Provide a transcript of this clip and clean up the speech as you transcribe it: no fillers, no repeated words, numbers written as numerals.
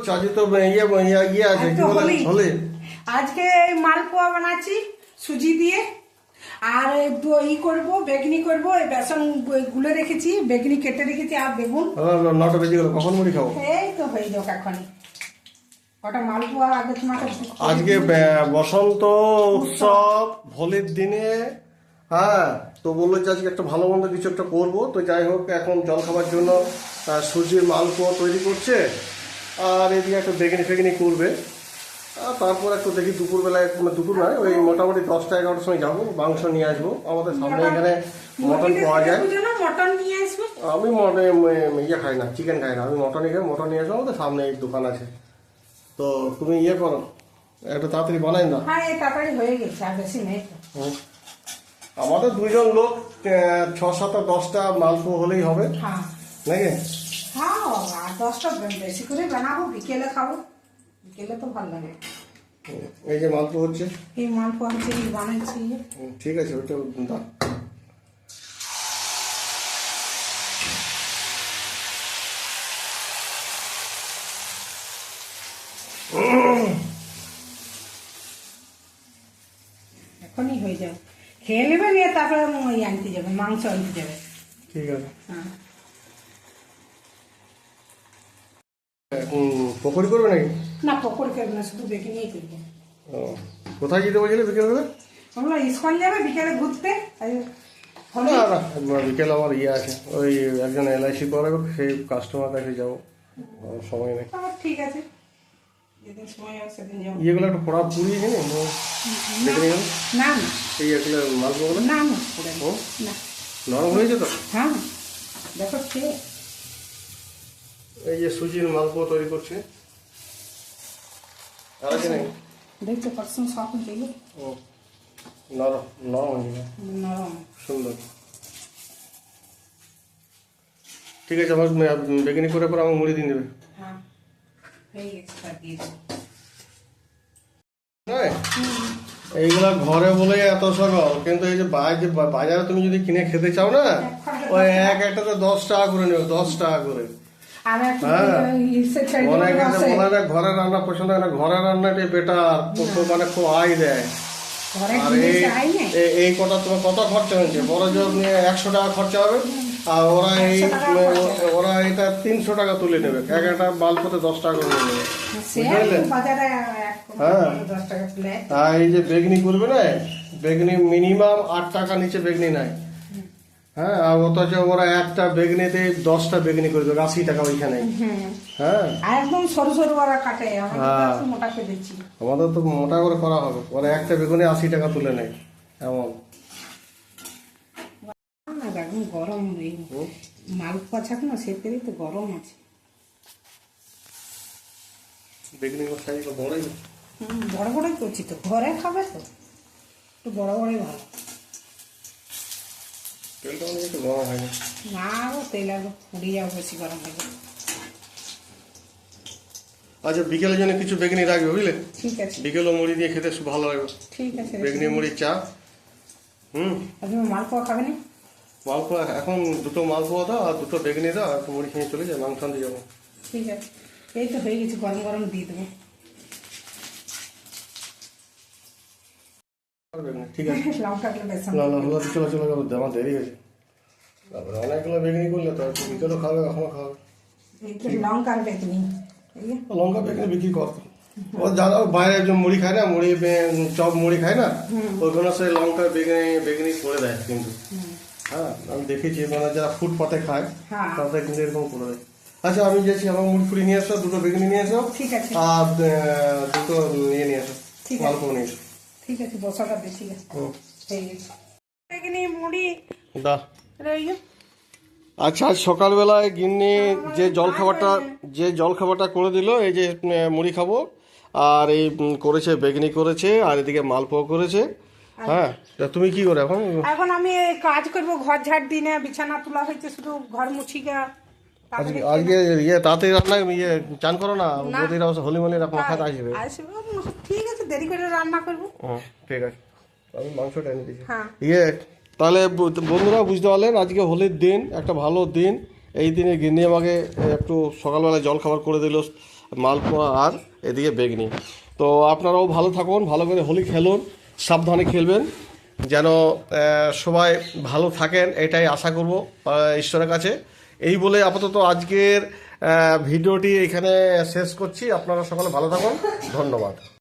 চাচি তো ইয়ে আছে কি বলে হলে আজকে মালপোয়া বানাচ্ছি সুজি দিয়ে আর ই করবো বেগনি করবো বেসন গুলে রেখেছি বেগনি কেটে রেখেছি আর বেগুন 9টা বেজে গেল কখন মুড়ি খাবো এই তো হয়ে যাক এখনই ওটা মালপোয়া আগে তোমাকে আজকে বসন্ত উৎসব হোলির দিনে হ্যাঁ তো বললো যে আজকে একটা ভালো মন্দ কিছু একটা করবো তো যাই হোক এখন জল খাবার জন্য সুজির মালপোয়া তৈরি করছে আর এদিকে একটা বেগনি ফেগনি করবে আর তারপর একটু দেখি দুপুরবেলায় দুপুর নয় ওই মোটামুটি 10টা 11টার সময় যাবো মাংস নিয়ে আসবো আমাদের সামনে এখানে মটন পাওয়া যায় মটন নিয়ে আসবো আমি ইয়ে খাই না চিকেন খাই না আমি মটনই খাই মটন নিয়ে আসবো আমাদের সামনে এই দোকান আছে তো তুমি ইয়ে করো একটু তাড়াতাড়ি বানাই না হ্যাঁ এই তাড়াতাড়ি হয়ে গেছে আর বেশি নেই আমাদের দুইজন লোক 6, 7, 10টা মালপো হলেই হবে হ্যাঁ নাকি হ্যাঁ আর 10টা বেশি করে বানাবো বিকেলে খাবো বিকেলে তো ভালো লাগে এই যে মালপো হচ্ছে এই মালপোয়া হচ্ছে বানাচ্ছি ঠিক আছে ওইটা দাও এখনই হয়ে যাবে খেয়ে নেবে নিয়ে তারপরে আনতে যাবে মাংস আনতে যাবে ঠিক আছে হ্যাঁ পকোড়ি করবে নাকি না পকোড়ি করবে না শুধু বেগে নিয়েই করবো ও কোথায় যেতে বলছিলে বিকেলবেলা আমরা ইস্কন যাবে বিকেলে ঘুরতে না না বিকেল আমার ইয়ে আছে ওই একজন LIC করে সেই কাস্টমার কাছে যাবো সময় নেই ঠিক আছে যেদিন সময় হবে সেদিন যাবো ইয়েগুলো একটু পড়া পুড়িয়ে গেলে না না এই এগুলো মালপোগুলো না না না নরম হয়েছে তো হ্যাঁ দেখো খেয়ে এই যে সুজির মালপো তৈরি করছে আর আছে নাকি দেখতে পাচ্ছেন সব দিকে ও নরম নরম হয়ে নরম সুন্দর ঠিক আছে আমার বেগনি করে পর আমার মুড়ি দিয়ে দেবে হ্যাঁ হয়ে গেছে তা দিয়ে দেবো এইগুলা ঘরে বলে এত সকাল কিন্তু এই যে বাজারে তুমি যদি কিনে খেতে চাও না ওই একটাতে 10 টাকা করে নেবে 10 টাকা করে অনেকে বলে না ঘরের রান্না পছন্দ হয় না ঘরের রান্নাটাই বেটার মানে খুব আয় দেয় আর এই কটা তোমার কত খরচা হয়েছে বড় জোর নিয়ে 100 টাকা খরচা হবে আর ওরা এটা 300 টাকা তুলে নেবে একটা মালপোতে 10 টাকা করে নেবে হ্যাঁ এই যে বেগনি করবে না বেগনি মিনিমাম 8 টাকা নিচে বেগনি নাই হ্যাঁ আর অথচ ওরা একটা বেগনিতে 10টা বেগনি করে দেবে 80 টাকা ওইখানে হ্যাঁ একদম সরু সরু ওরা কাটে মোটা করে দিচ্ছি আমাদের তো মোটা করে করা হবে ওরা একটা বেগুনে 80 টাকা তুলে নেয় এমন এখন গরম মালপোয়া ছাক না সেটাই তো গরম আছে বেগুনি সাইজ বড়ই বড় বড়ই করছি তো ঘরে খাবে তো একটু বড় বড়ই ভালো তেলটা অনেক একটু গরম হয় না গো তেল আর পুড়ে যাবে বেশি গরম হয়ে যাবে আচ্ছা বিকেলের জন্য কিছু বেগুনি রাখবে বুঝলে ঠিক আছে বিকেলও মুড়ি দিয়ে খেতে খুব ভালো লাগবে ঠিক আছে বেগুনি মুড়ি চা আপনি মালপোয়া খাবেন মালপোয়া এখন দুটো মালপোয়া দাও আর দুটো বেগুনি দাও আর মুড়ি খেয়ে চলে যায় মাংস আনতে যাবো ঠিক আছে এই তো হয়ে গেছে গরম গরম দিয়ে দেবো ঠিক আছে লঙ্কাগুলো বেসন চলো চলো চলো আমার দেরি হয়েছে তারপরে অনেকগুলো বেগুনি করলে তো বিকেলও খাবে এখনো খাবে লঙ্কার বেগুনি লঙ্কা বেগুনি বিক্রি করতো ও যারা বাইরে একজন মুড়ি খায় না মুড়ি চপ মুড়ি খায় না ওইখানে সে লঙ্কা বেগুনি করে দেয় কিন্তু হ্যাঁ আমি দেখেছি মানে যারা ফুটপাতে খায় তাদের কিন্তু এরকম করে দেয় আচ্ছা আমি যাচ্ছি আমার মুড়ি ফুড়ি নিয়ে আসো দুটো বেগুনি নিয়ে আসো ঠিক আছে আর দুটো নিয়ে নিয়ে আসো মালপো নিয়ে এসো ঠিক আছে বসাটা বেশি আছে বেগুনি মুড়ি দা আচ্ছা আজ সকালবেলায় গিন্নি যে জলখাবারটা করে দিল এই যে মুড়ি খাবো আর এই করেছে বেগুনি করেছে আর এদিকে মালপোয়া করেছে হ্যাঁ তুমি কি করে এখন আমি কাজ করব ঘর ঝাড় দিনে বিছানা তোলা হয়েছে শুধু ঘর মুছিকা আজকে তাড়াতাড়ি রান্না চান করো না বৌদিরা হোলি মোলি খাতে আসবে ঠিক আছে দেরি করে রান্না করবো ঠিক আছে আমি মাংসটা এনে দিচ্ছি তাহলে বন্ধুরা বুঝতে পারলেন আজকে হোলির দিন একটা ভালো দিন এই দিনে গিন্নি আমাকে একটু সকালবেলায় জল খাবার করে দিল মালপোয়া আর এদিকে বেগনি। তো আপনারাও ভালো থাকুন, ভালো করে হোলি খেলুন, সাবধানে খেলবেন, যেন সবাই ভালো থাকেন, এটাই আশা করব ঈশ্বরের কাছে। এই বলে আপাতত আজকের ভিডিওটি এখানে শেষ করছি। আপনারা সকলে ভালো থাকুন, ধন্যবাদ।